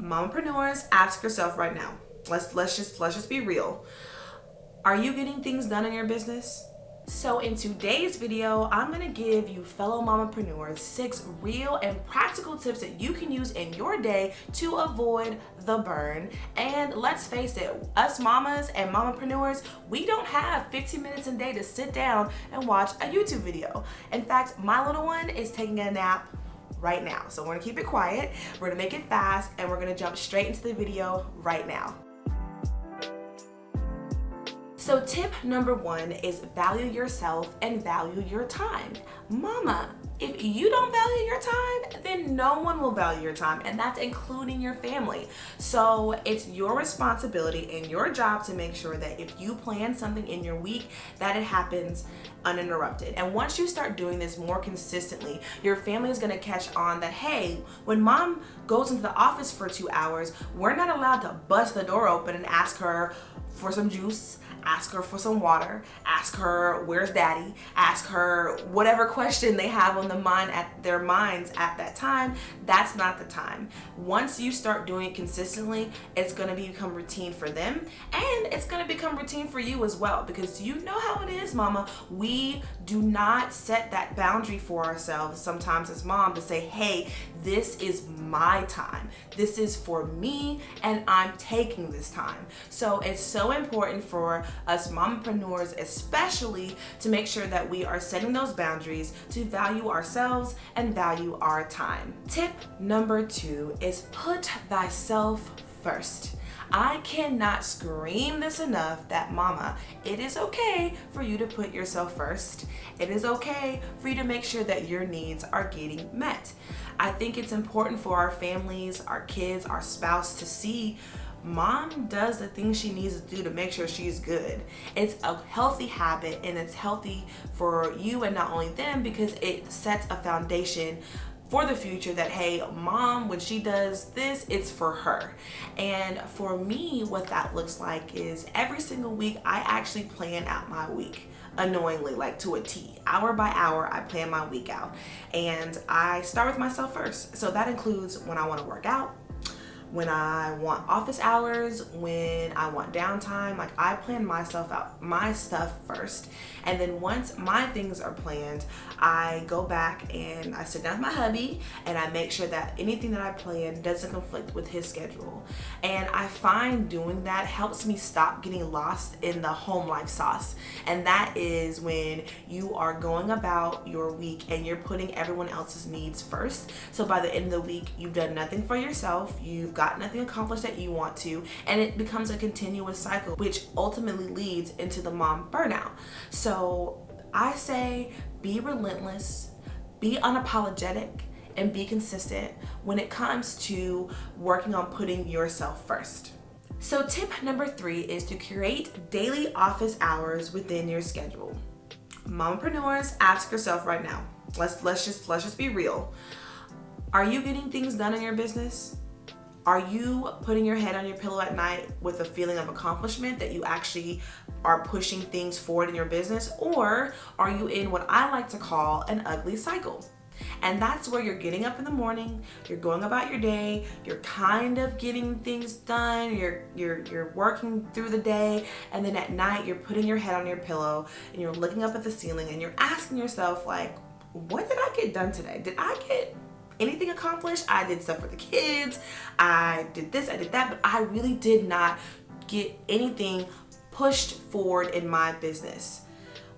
Mamapreneurs, ask yourself right now. Let's just be real. Are you getting things done in your business? So in today's video, I'm gonna give you fellow mamapreneurs 6 real and practical tips that you can use in your day to avoid the burn. And let's face it, us mamas and mamapreneurs, we don't have 15 minutes a day to sit down and watch a YouTube video. In fact, my little one is taking a nap right now. So we're gonna keep it quiet, we're gonna make it fast, and we're gonna jump straight into the video right now. So tip number 1 is value yourself and value your time. Mama, if you don't value your time, then no one will value your time, and that's including your family. So it's your responsibility and your job to make sure that if you plan something in your week, that it happens uninterrupted. And once you start doing this more consistently, your family is gonna catch on that, hey, when mom goes into the office for 2 hours, we're not allowed to bust the door open and ask her for some juice, ask her for some water, ask her where's daddy, ask her whatever question they have on their minds at that time. That's not the time. Once you start doing it consistently, it's gonna become routine for them, and it's gonna become routine for you as well, because you know how it is, mama. We do not set that boundary for ourselves sometimes as mom to say, hey, this is my time. This is for me, and I'm taking this time. So it's so important for us mamapreneurs especially to make sure that we are setting those boundaries to value ourselves and value our time. Tip number 2 is put thyself first. I cannot scream this enough that mama, it is okay for you to put yourself first. It is okay for you to make sure that your needs are getting met. I think it's important for our families, our kids, our spouse to see mom does the things she needs to do to make sure she's good. It's a healthy habit, and it's healthy for you and not only them, because it sets a foundation for the future that, hey, mom, when she does this, it's for her. And for me, what that looks like is every single week, I actually plan out my week. Unknowingly, like to a T. Hour by hour, I plan my week out. And I start with myself first. So that includes when I want to work out, when I want office hours, when I want downtime. Like, I plan myself out, my stuff first. And then once my things are planned, I go back and I sit down with my hubby and I make sure that anything that I plan doesn't conflict with his schedule. And I find doing that helps me stop getting lost in the home life sauce. And that is when you are going about your week and you're putting everyone else's needs first. So by the end of the week, you've done nothing for yourself, you've got nothing accomplished that you want to, and it becomes a continuous cycle, which ultimately leads into the mom burnout. So I say be relentless, be unapologetic, and be consistent when it comes to working on putting yourself first. So tip number 3 is to create daily office hours within your schedule. Mamapreneurs, ask yourself right now. Let's just be real. Are you getting things done in your business? Are you putting your head on your pillow at night with a feeling of accomplishment that you actually are pushing things forward in your business? Or are you in what I like to call an ugly cycle? And that's where you're getting up in the morning, you're going about your day, you're kind of getting things done, you're working through the day, and then at night you're putting your head on your pillow and you're looking up at the ceiling and you're asking yourself, like, what did I get done today? Did I get anything accomplished? I did stuff for the kids, I did this, I did that, but I really did not get anything pushed forward in my business.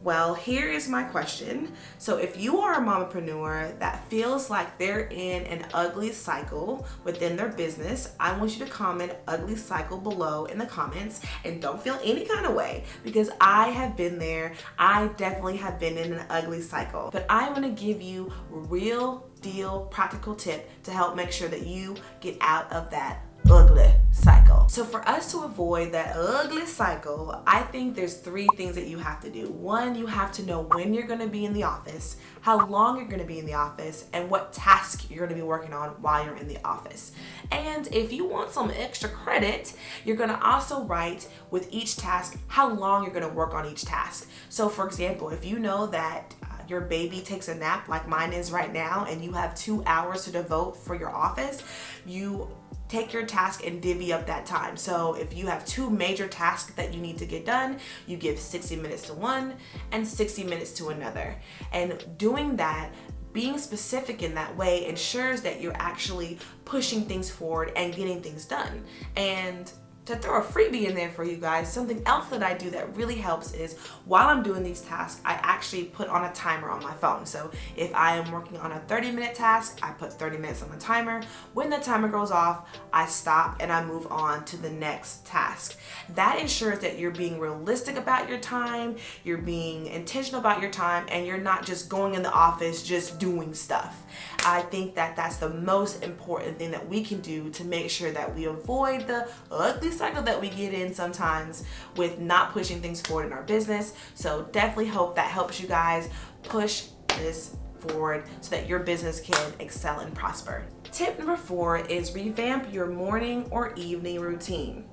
Well, here is my question. So if you are a mamapreneur that feels like they're in an ugly cycle within their business, I want you to comment ugly cycle below in the comments, and don't feel any kind of way, because I have been there. I definitely have been in an ugly cycle, but I want to give you real deal practical tip to help make sure that you get out of that ugly cycle. So for us to avoid that ugly cycle, I think there's 3 things that you have to do. 1, you have to know when you're going to be in the office, how long you're going to be in the office, and what task you're going to be working on while you're in the office. And if you want some extra credit, you're going to also write with each task how long you're going to work on each task. So for example, if you know that your baby takes a nap like mine is right now, and you have 2 hours to devote for your office, you take your task and divvy up that time. So if you have 2 major tasks that you need to get done, you give 60 minutes to one and 60 minutes to another. And doing that, being specific in that way, ensures that you're actually pushing things forward and getting things done. And to throw a freebie in there for you guys, something else that I do that really helps is while I'm doing these tasks, I actually put on a timer on my phone. So if I am working on a 30-minute task, I put 30 minutes on the timer. When the timer goes off, I stop and I move on to the next task. That ensures that you're being realistic about your time, you're being intentional about your time, and you're not just going in the office just doing stuff. I think that that's the most important thing that we can do to make sure that we avoid the ugly cycle that we get in sometimes with not pushing things forward in our business. So definitely hope that helps you guys push this forward so that your business can excel and prosper. Tip number 4 is revamp your morning or evening routine.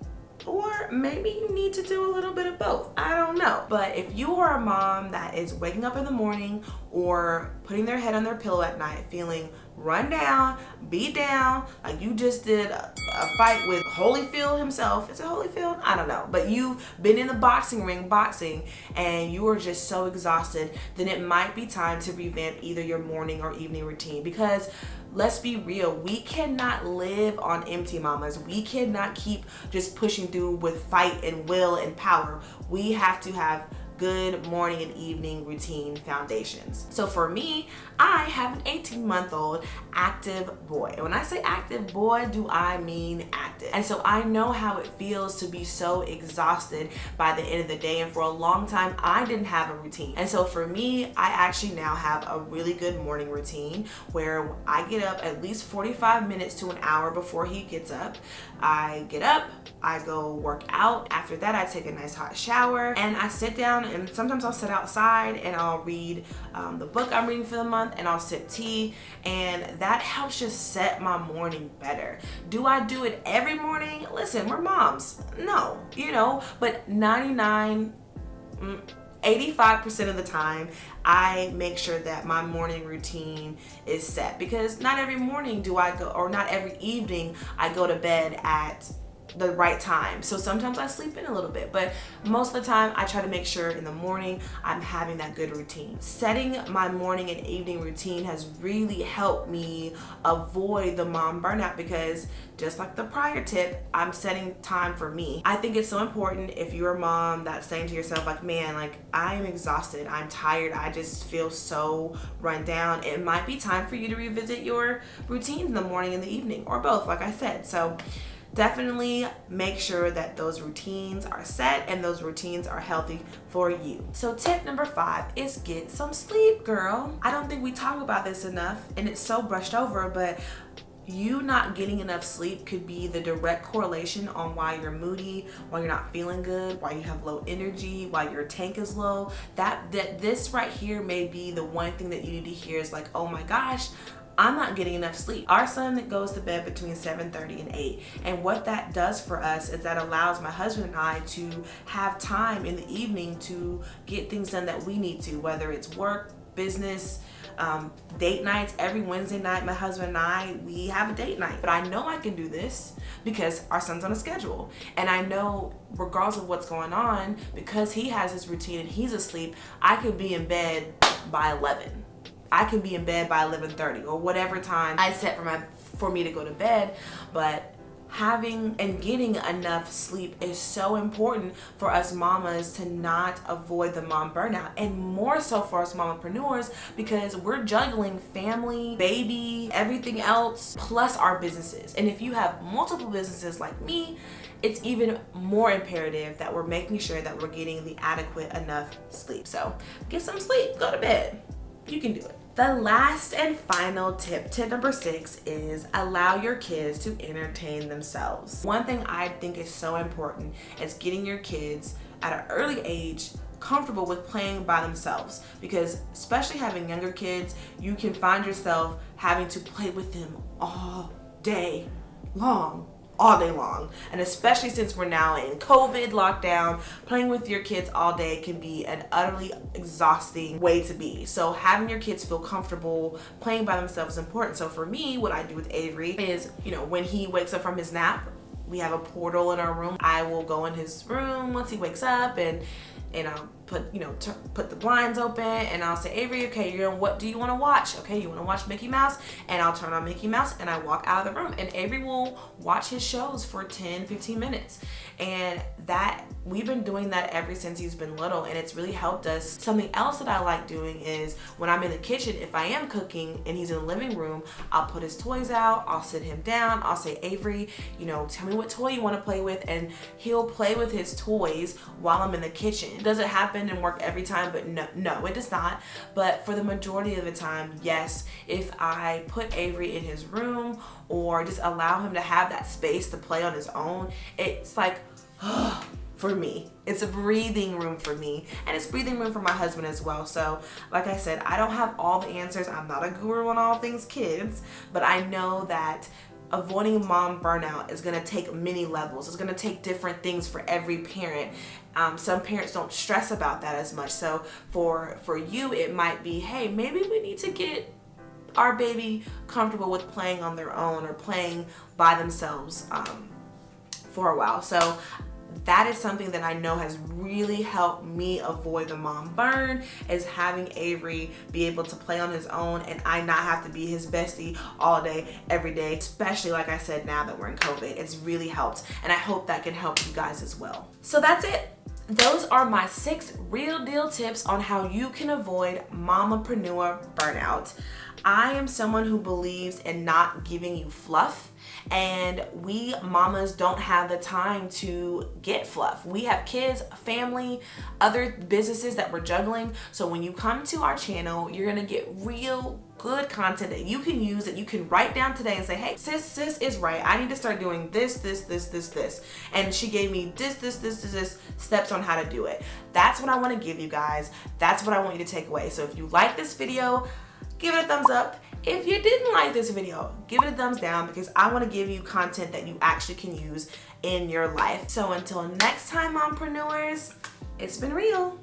Or maybe you need to do a little bit of both. I don't know. But if you are a mom that is waking up in the morning or putting their head on their pillow at night feeling run down, beat down, like you just did a fight with Holyfield himself. Is it Holyfield? I don't know. But you've been in the boxing ring boxing and you are just so exhausted, then it might be time to revamp either your morning or evening routine. Because let's be real, we cannot live on empty, mamas. We cannot keep just pushing through with fight and will and power. We have to have good morning and evening routine foundations. So for me, I have an 18-month-old active boy. And when I say active boy, do I mean active? And so I know how it feels to be so exhausted by the end of the day. And for a long time, I didn't have a routine. And so for me, I actually now have a really good morning routine where I get up at least 45 minutes to an hour before he gets up. I get up, I go work out. After that, I take a nice hot shower and I sit down, and sometimes I'll sit outside and I'll read the book I'm reading for the month, and I'll sip tea, and that helps just set my morning better. Do I do it every morning? Listen, we're moms. No, but 85% of the time, I make sure that my morning routine is set, because not every morning do I go, or not every evening I go to bed at the right time. So sometimes I sleep in a little bit, but most of the time I try to make sure in the morning I'm having that good routine. Setting my morning and evening routine has really helped me avoid the mom burnout, because just like the prior tip, I'm setting time for me. I think it's so important if you're a mom that's saying to yourself, like, man, like I am exhausted, I'm tired, I just feel so run down. It might be time for you to revisit your routines in the morning and the evening, or both, like I said. So definitely make sure that those routines are set and those routines are healthy for you. So tip number 5 is get some sleep, girl. I don't think we talk about this enough, and it's so brushed over, but you not getting enough sleep could be the direct correlation on why you're moody, why you're not feeling good, why you have low energy, why your tank is low. That this right here may be the one thing that you need to hear is like, oh my gosh, I'm not getting enough sleep. Our son goes to bed between 7:30 and 8. And what that does for us is that allows my husband and I to have time in the evening to get things done that we need to, whether it's work, business, date nights. Every Wednesday night, my husband and I, we have a date night. But I know I can do this because our son's on a schedule. And I know regardless of what's going on, because he has his routine and he's asleep, I could be in bed by 11. I can be in bed by 11:30 or whatever time I set for me to go to bed. But having and getting enough sleep is so important for us mamas to not avoid the mom burnout, and more so for us mamapreneurs, because we're juggling family, baby, everything else, plus our businesses. And if you have multiple businesses like me, it's even more imperative that we're making sure that we're getting the adequate enough sleep. So get some sleep, go to bed. You can do it. The last and final tip number 6, is allow your kids to entertain themselves. One thing I think is so important is getting your kids at an early age comfortable with playing by themselves, because especially having younger kids, you can find yourself having to play with them all day long, all day long. And especially since we're now in COVID lockdown, playing with your kids all day can be an utterly exhausting way to be. So having your kids feel comfortable playing by themselves is important. So for me, what I do with Avery is, you know, when he wakes up from his nap, we have a portal in our room. I will go in his room once he wakes up and I'll put, you know, put the blinds open, and I'll say, Avery, okay, what do you want to watch? Okay, you want to watch Mickey Mouse? And I'll turn on Mickey Mouse and I walk out of the room, and Avery will watch his shows for 10-15 minutes. And that, we've been doing that ever since he's been little, and it's really helped us. Something else that I like doing is when I'm in the kitchen, if I am cooking and he's in the living room, I'll put his toys out, I'll sit him down, I'll say, Avery, you know, tell me what toy you want to play with, and he'll play with his toys while I'm in the kitchen. Does it happen and work every time? But no, it does not. But for the majority of the time, yes, if I put Avery in his room or just allow him to have that space to play on his own, it's like, for me, it's a breathing room for me, and it's breathing room for my husband as well. So like I said, I don't have all the answers. I'm not a guru on all things kids, but I know that avoiding mom burnout is going to take many levels. It's going to take different things for every parent. Some parents don't stress about that as much. So for you, it might be, hey, maybe we need to get our baby comfortable with playing on their own or playing by themselves for a while. So that is something that I know has really helped me avoid the mom burn, is having Avery be able to play on his own and I not have to be his bestie all day, every day, especially like I said, now that we're in COVID. It's really helped, and I hope that can help you guys as well. So that's it. Those are my 6 real deal tips on how you can avoid Mamaprenuer burnout. I am someone who believes in not giving you fluff, and we mamas don't have the time to get fluff. We have kids, family, other businesses that we're juggling. So when you come to our channel, you're gonna get real good content that you can use, that you can write down today and say, hey, sis is right. I need to start doing this. And she gave me this steps on how to do it. That's what I want to give you guys. That's what I want you to take away. So if you like this video, give it a thumbs up. If you didn't like this video, give it a thumbs down, because I want to give you content that you actually can use in your life. So until next time, mompreneurs, it's been real.